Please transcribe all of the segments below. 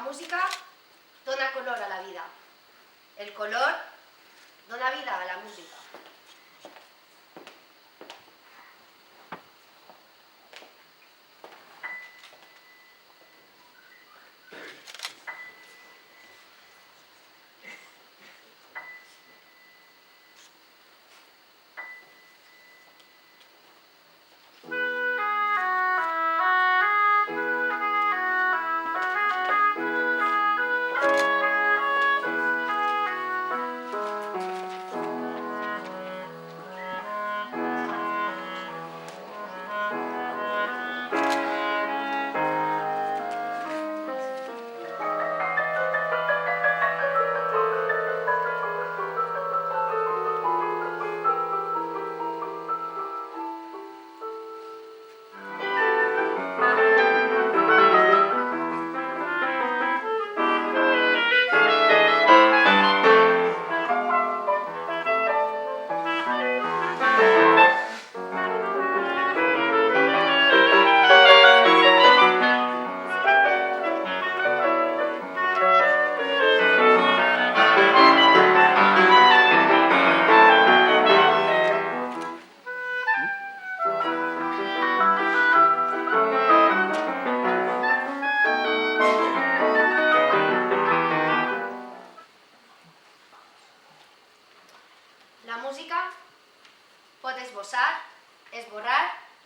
música dona color a la vida. El color dona vida a la música. La música pot esbossar, esborrar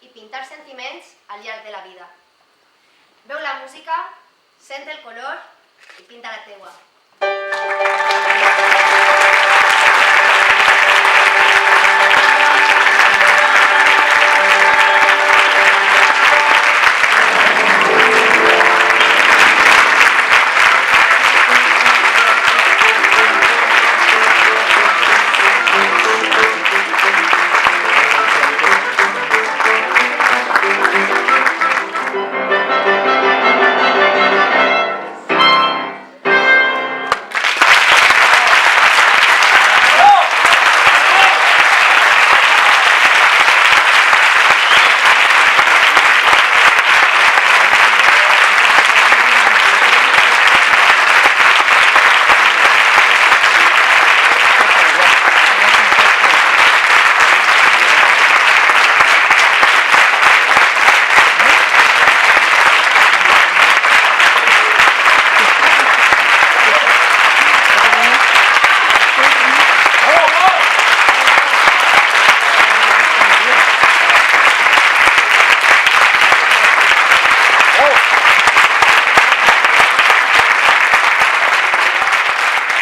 i pintar sentiments al llarg de la vida. Veu la música, sent el color i pinta la teua.